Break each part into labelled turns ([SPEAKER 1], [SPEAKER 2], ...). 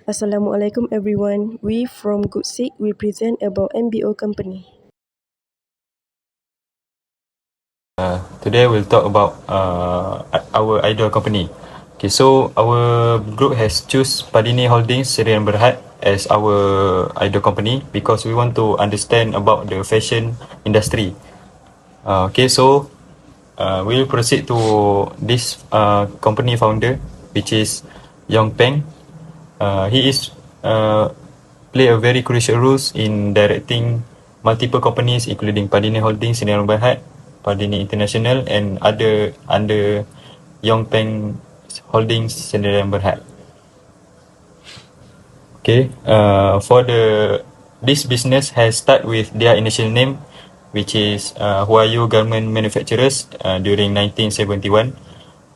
[SPEAKER 1] Assalamualaikum everyone. We from Goodsig, we present about MBO company.
[SPEAKER 2] Today we'll talk about our idol company. Okay, so our group has choose Padini Holdings Serian Berhad as our idol company because we want to understand about the fashion industry. Okay, so we'll proceed to this company founder, which is Yong Peng. He is play a very crucial roles in directing multiple companies including Padini Holdings, Sdn Berhad, Padini International and other under Yongpeng Holdings, Sdn Berhad. Okay, for this business has start with their initial name, which is Huayu Garment Manufacturers during 1971.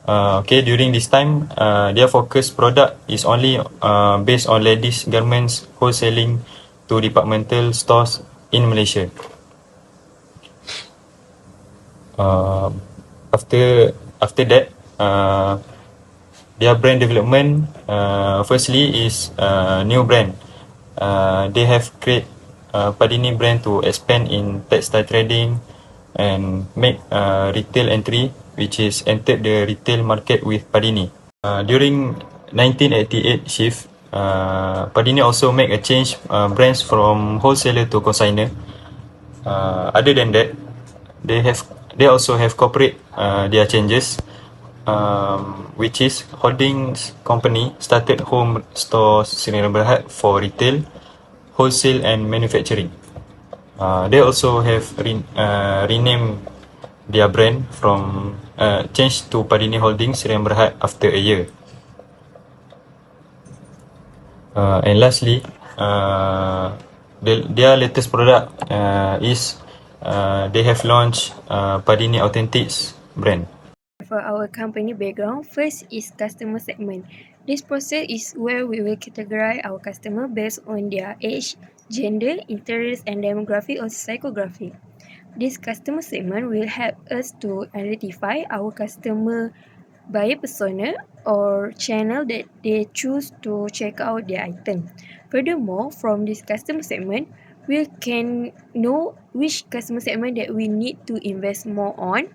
[SPEAKER 2] Okay, during this time, their focus product is only based on ladies garments wholesaling to departmental stores in Malaysia. Uh, after that, their brand development firstly is new brand. They have create Padini brand to expand in textile trading and make retail entry, which is entered the retail market with Padini. During 1988 shift, Padini also make a change brands from wholesaler to consignor. Other than that, they also have corporate their changes, which is holdings company started home stores Sdn Berhad for retail, wholesale and manufacturing. They also have renamed their brand from changed to Padini Holdings Sdn Berhad after a year. And lastly, their latest product is they have launched Padini Authentics brand.
[SPEAKER 3] For our company background, first is customer segment. This process is where we will categorize our customer based on their age, gender, interest, and demographic or psychographic. This customer segment will help us to identify our customer buyer persona or channel that they choose to check out their item. Furthermore, from this customer segment, we can know which customer segment that we need to invest more on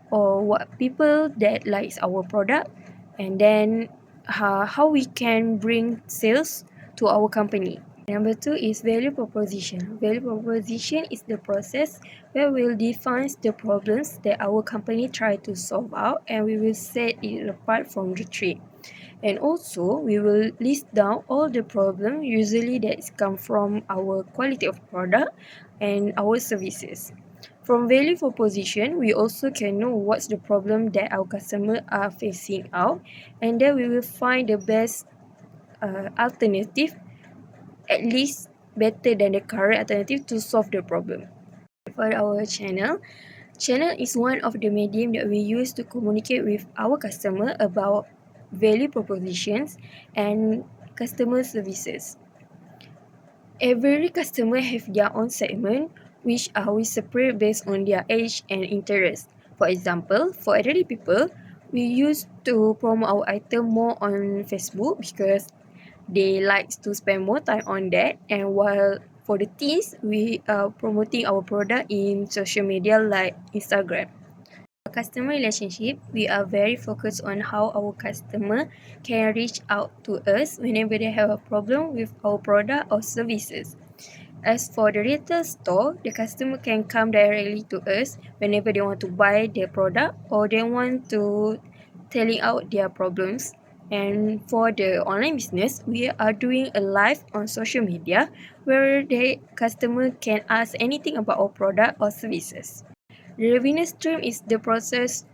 [SPEAKER 3] or what people that likes our product, and then how we can bring sales to our company. Number 2 is value proposition. Value proposition is the process where we'll define the problems that our company try to solve out, and we will set it apart from the trade. And also, we will list down all the problems usually that come from our quality of product and our services. From value proposition, we also can know what's the problem that our customer are facing out, and then we will find the best alternative, at least better than the current alternative to solve the problem. For our channel is one of the medium that we use to communicate with our customer about value propositions and customer services. Every customer have their own segment, which we separate based on their age and interest. For example, for elderly people, we used to promote our item more on Facebook because they like to spend more time on that. And while for the teens, we are promoting our product in social media like Instagram. Customer relationship, we are very focused on how our customer can reach out to us whenever they have a problem with our product or services. As for the retail store, the customer can come directly to us whenever they want to buy their product or they want to telling out their problems. And for the online business, we are doing a live on social media where the customer can ask anything about our product or services. The revenue stream is the process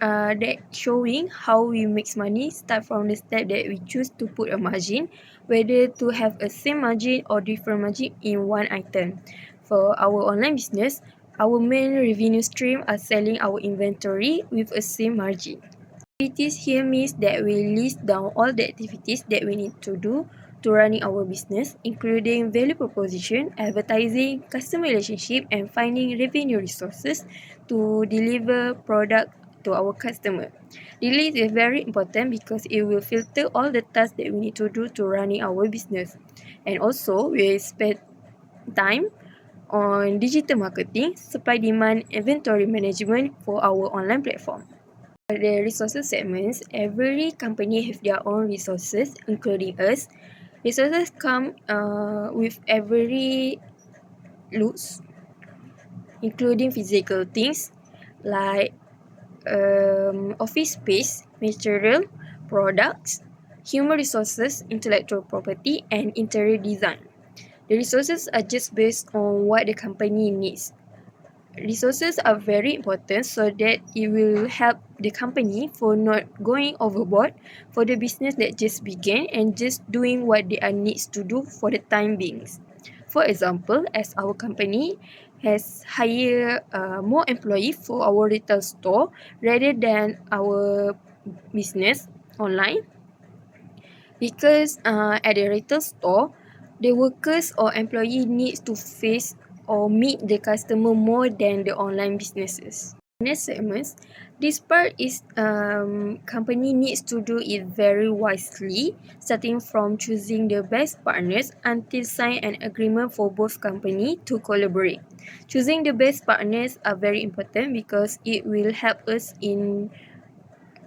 [SPEAKER 3] that showing how we make money, start from the step that we choose to put a margin, whether to have a same margin or different margin in one item. For our online business, our main revenue stream are selling our inventory with a same margin. Activities here means that we list down all the activities that we need to do to running our business, including value proposition, advertising, customer relationship, and finding revenue resources to deliver product to our customer. The list is very important because it will filter all the tasks that we need to do to running our business. And also, we spend time on digital marketing, supply demand, inventory management for our online platform. For the resources segments, every company have their own resources, including us. Resources come with every looks, including physical things like office space, material, products, human resources, intellectual property, and interior design. The resources are just based on what the company needs. Resources are very important so that it will help the company for not going overboard for the business that just began and just doing what they are needs to do for the time being. For example, as our company has hired more employees for our retail store rather than our business online, because at the retail store, the workers or employee needs to face or meet the customer more than the online businesses. Next segments, this part is company needs to do it very wisely, starting from choosing the best partners until sign an agreement for both company to collaborate. Choosing the best partners are very important because it will help us in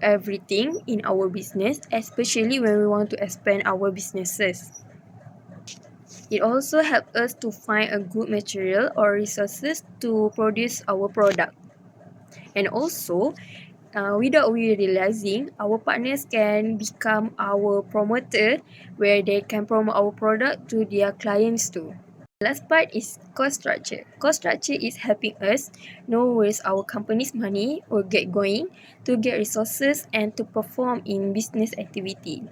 [SPEAKER 3] everything in our business, especially when we want to expand our businesses. It also helps us to find a good material or resources to produce our product. And also, without we realizing, our partners can become our promoter where they can promote our product to their clients too. Last part is cost structure. Cost structure is helping us know where our company's money will get going to get resources and to perform in business activity.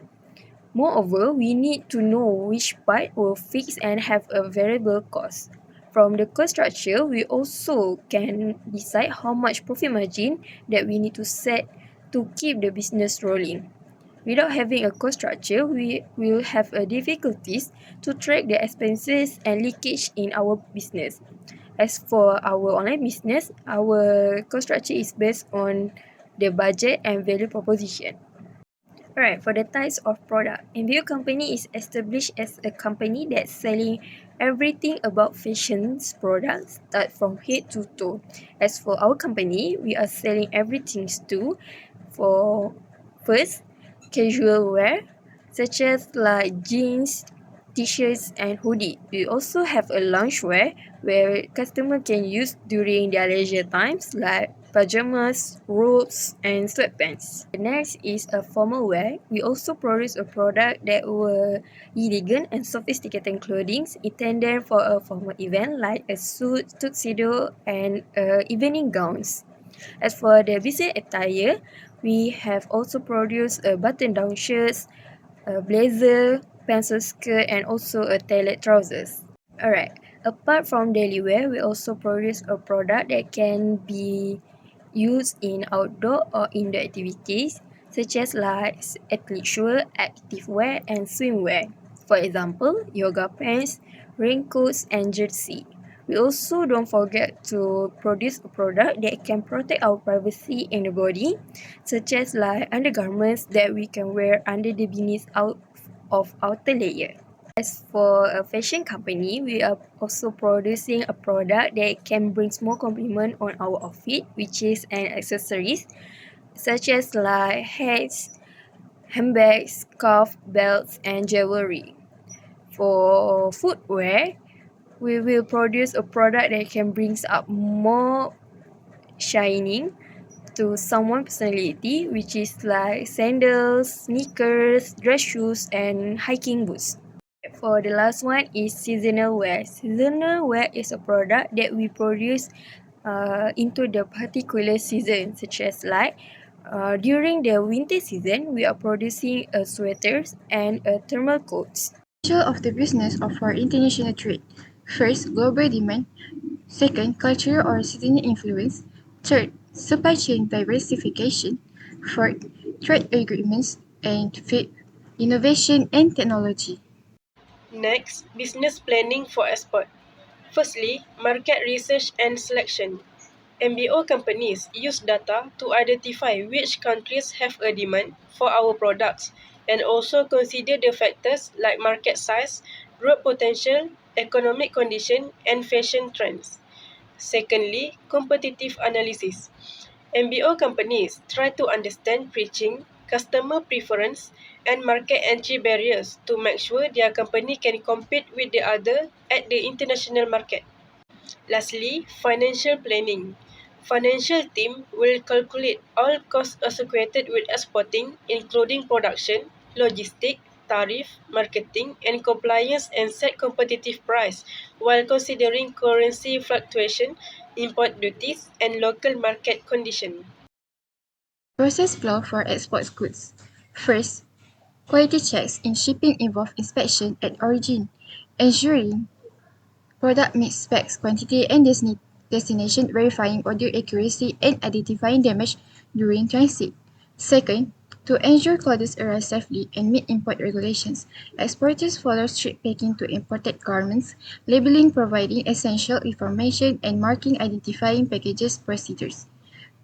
[SPEAKER 3] Moreover, we need to know which part will fix and have a variable cost. From the cost structure, we also can decide how much profit margin that we need to set to keep the business rolling. Without having a cost structure, we will have a difficulties to track the expenses and leakage in our business. As for our online business, our cost structure is based on the budget and value proposition. Alright, for the types of product, MBO company is established as a company that's selling everything about fashion products, start from head to toe. As for our company, we are selling everything too. For first, casual wear, such as like jeans, t-shirts, and hoodie. We also have a loungewear where customer can use during their leisure times, like pajamas, robes, and sweatpants. The next is a formal wear. We also produce a product that were elegant and sophisticated clothing intended for a formal event like a suit, tuxedo, and evening gowns. As for the business attire, we have also produced a button-down shirts, a blazer, pencil skirt, and also a tailored trousers. Alright, apart from daily wear, we also produce a product that can be used in outdoor or indoor activities, such as like athleisure, activewear, and swimwear. For example, yoga pants, raincoats, and jersey. We also don't forget to produce a product that can protect our privacy in the body, such as like undergarments that we can wear under the beneath out of outer layer. As for a fashion company, we are also producing a product that can bring more compliment on our outfit, which is an accessories, such as like hats, handbags, scarf, belts, and jewelry. For footwear, we will produce a product that can bring up more shining to someone's personality, which is like sandals, sneakers, dress shoes, and hiking boots. For the last one is seasonal wear. Seasonal wear is a product that we produce into the particular season, such as like during the winter season, we are producing sweaters and thermal coats.
[SPEAKER 4] Potential of the business of our international trade. First, global demand. Second, cultural or seasonal influence. Third, supply chain diversification. Fourth, trade agreements. And fifth, innovation and technology.
[SPEAKER 5] Next, business planning for export. Firstly, market research and selection. MBO companies use data to identify which countries have a demand for our products and also consider the factors like market size, growth potential, economic condition, and fashion trends. Secondly, competitive analysis. MBO companies try to understand preaching, customer preference, and market entry barriers to make sure their company can compete with the other at the international market. Lastly, financial planning. Financial team will calculate all costs associated with exporting, including production, logistic, tariff, marketing, and compliance, and set competitive price while considering currency fluctuation, import duties, and local market conditions.
[SPEAKER 4] Process flow for export goods. First, quality checks in shipping involve inspection at origin, ensuring product meets specs, quantity, and destination, verifying order accuracy, and identifying damage during transit. Second, to ensure clothes arrive safely and meet import regulations, exporters follow strict packing to imported garments, labeling providing essential information, and marking identifying packages procedures.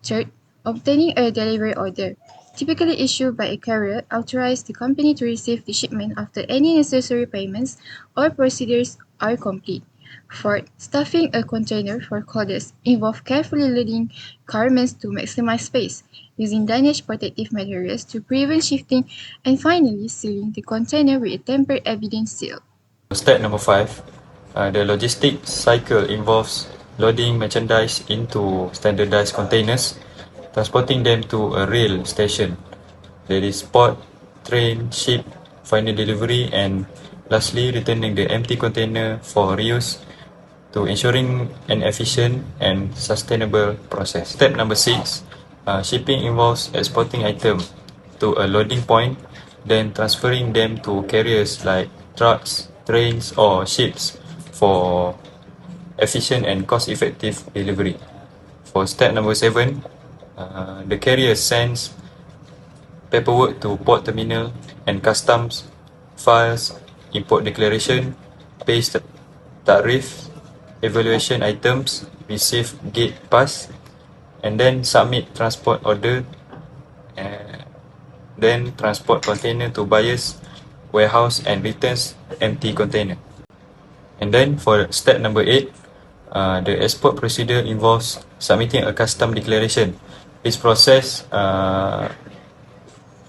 [SPEAKER 4] Third, obtaining a delivery order, typically issued by a carrier, authorizes the company to receive the shipment after any necessary payments or procedures are complete. Fourth, stuffing a container for clothes involves carefully loading garments to maximize space, using damage protective materials to prevent shifting, and finally sealing the container with a tamper evidence seal.
[SPEAKER 2] Step number 5, the logistics cycle involves loading merchandise into standardized containers, transporting them to a rail station. There is port, train, ship, final delivery, and lastly returning the empty container for reuse to ensuring an efficient and sustainable process. Step number 6, shipping involves exporting items to a loading point, then transferring them to carriers like trucks, trains, or ships for efficient and cost-effective delivery. For step number 7, the carrier sends paperwork to port terminal and customs, files, import declaration, pays tariff, evaluation items, receive gate pass, and then submit transport order, and then transport container to buyer's warehouse and returns empty container. And then for step number 8, the export procedure involves submitting a custom declaration. This process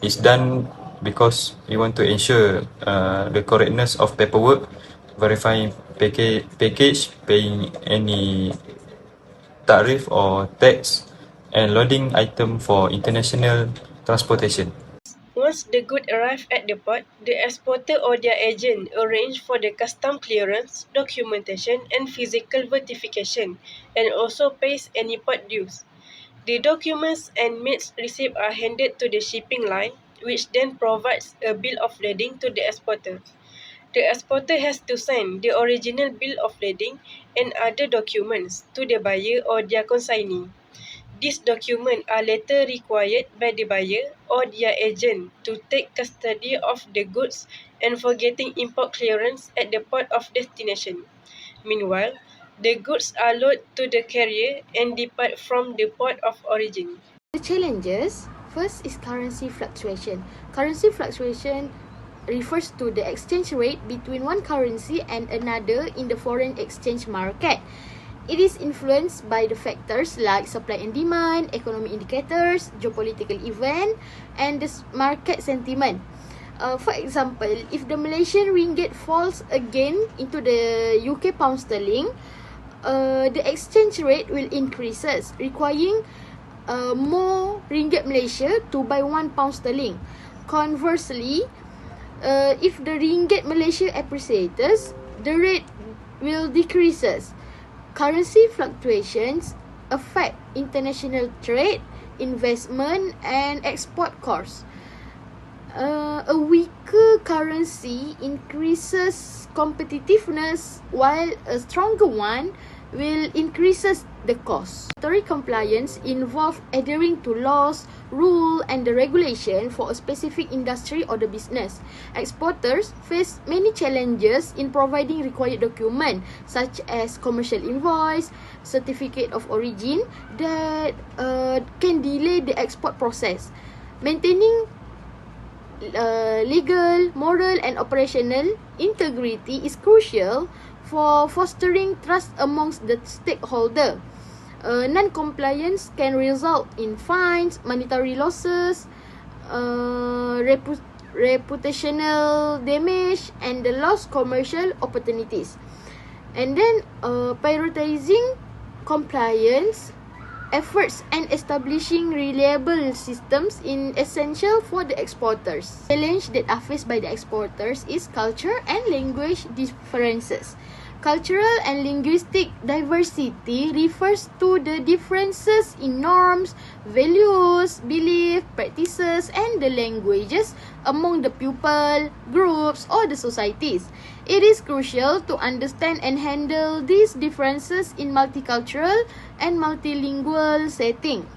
[SPEAKER 2] is done because we want to ensure the correctness of paperwork, verifying package, paying any tariff or tax, and loading item for international transportation.
[SPEAKER 5] Once the good arrive at the port, the exporter or their agent arrange for the custom clearance, documentation, and physical verification, and also pays any port dues. The documents and meets receipt are handed to the shipping line, which then provides a bill of lading to the exporter. The exporter has to sign the original bill of lading and other documents to the buyer or their consignee. These documents are later required by the buyer or their agent to take custody of the goods and for getting import clearance at the port of destination. Meanwhile, the goods are loaded to the carrier and depart from the port of origin.
[SPEAKER 6] The challenges, first is currency fluctuation. Currency fluctuation refers to the exchange rate between one currency and another in the foreign exchange market. It is influenced by the factors like supply and demand, economic indicators, geopolitical event, and the market sentiment. For example, if the Malaysian ringgit falls again into the UK pound sterling, the exchange rate will increases, requiring more ringgit Malaysia to buy 1 pound sterling. Conversely, if the ringgit Malaysia appreciates, the rate will decreases. Currency fluctuations affect international trade, investment, and export costs. A weaker currency increases competitiveness, while a stronger one will increases the cost. Regulatory compliance involve adhering to laws, rule, and the regulation for a specific industry or the business. Exporters face many challenges in providing required documents such as commercial invoice, certificate of origin that can delay the export process. Maintaining legal, moral, and operational integrity is crucial for fostering trust amongst the stakeholder. Non-compliance can result in fines, monetary losses, reputational damage, and the lost commercial opportunities. And then prioritizing compliance efforts and establishing reliable systems is essential for the exporters. Challenge that are faced by the exporters is culture and language differences. Cultural and linguistic diversity refers to the differences in norms, values, beliefs, practices, and the languages among the people, groups, or the societies. It is crucial to understand and handle these differences in multicultural and multilingual setting.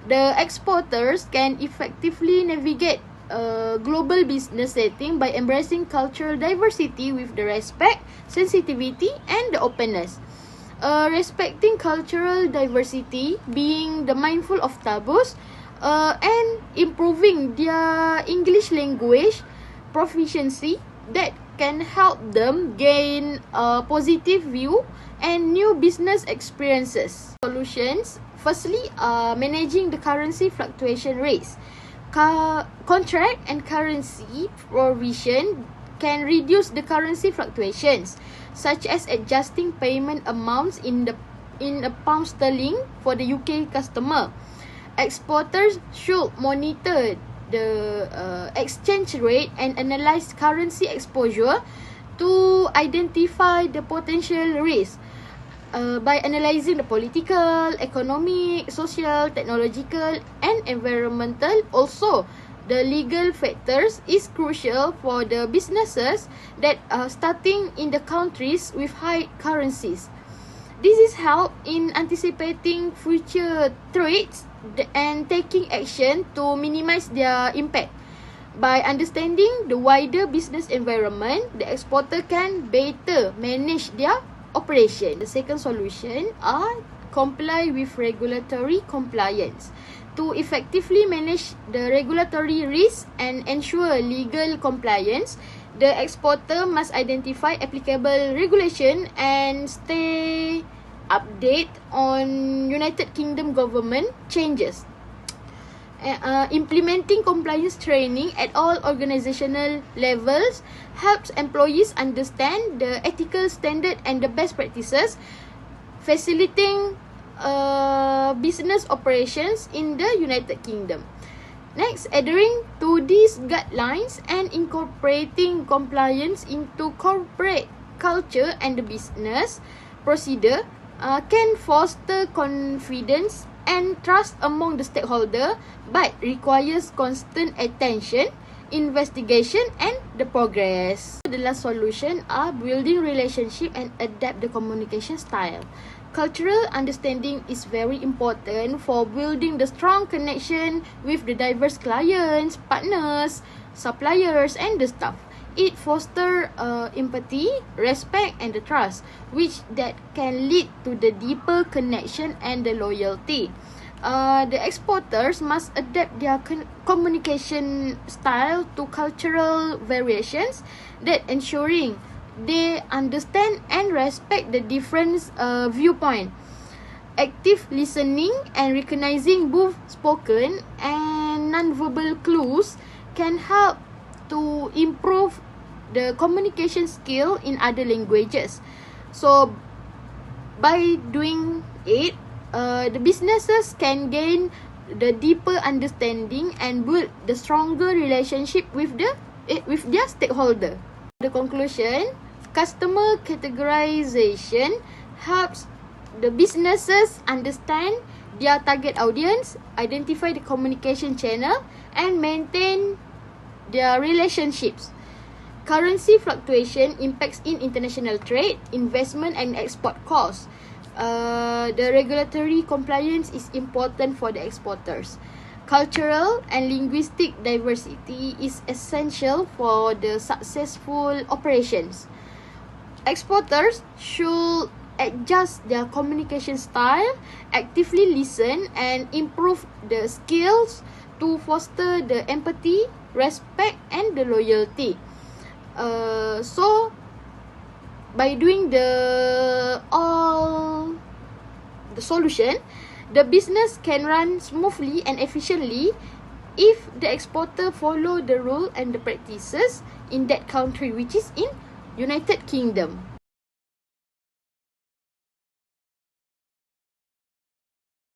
[SPEAKER 6] The exporters can effectively navigate a global business setting by embracing cultural diversity with the respect, sensitivity, and the openness. Respecting cultural diversity, being the mindful of taboos, and improving their English language proficiency that can help them gain a positive view and new business experiences. Solutions, firstly, managing the currency fluctuation rates. Contract and currency provision can reduce the currency fluctuations, such as adjusting payment amounts in a pound sterling for the UK customer. Exporters should monitor the exchange rate and analyze currency exposure to identify the potential risk. By analyzing the political, economic, social, technological, and environmental, also the legal factors is crucial for the businesses that are starting in the countries with high currencies. This is help in anticipating future threats and taking action to minimize their impact. By understanding the wider business environment, the exporter can better manage their operation. The second solution are comply with regulatory compliance. To effectively manage the regulatory risk and ensure legal compliance, the exporter must identify applicable regulation and stay update on United Kingdom government changes. Implementing compliance training at all organizational levels helps employees understand the ethical standard and the best practices, facilitating business operations in the United Kingdom. Next, adhering to these guidelines and incorporating compliance into corporate culture and the business procedure can foster confidence and trust among the stakeholder, but requires constant attention, investigation, and the progress. The last solution are building relationship and adapt the communication style. Cultural understanding is very important for building the strong connection with the diverse clients, partners, suppliers, and the staff. It fosters empathy, respect, and the trust, which that can lead to the deeper connection and the loyalty. The exporters must adapt their communication style to cultural variations, that ensuring they understand and respect the different viewpoint. Active listening and recognizing both spoken and non-verbal clues can help to improve the communication skill in other languages. So by doing it, the businesses can gain the deeper understanding and build the stronger relationship with their stakeholder. The conclusion, customer categorization helps the businesses understand their target audience, identify the communication channel, and maintain their relationships. Currency fluctuation impacts in international trade, investment and export costs. The regulatory compliance is important for the exporters. Cultural and linguistic diversity is essential for the successful operations. Exporters should adjust their communication style, actively listen and improve the skills to foster the empathy, respect and the loyalty. So by doing the solution, the business can run smoothly and efficiently if the exporter follow the rule and the practices in that country, which is in United Kingdom.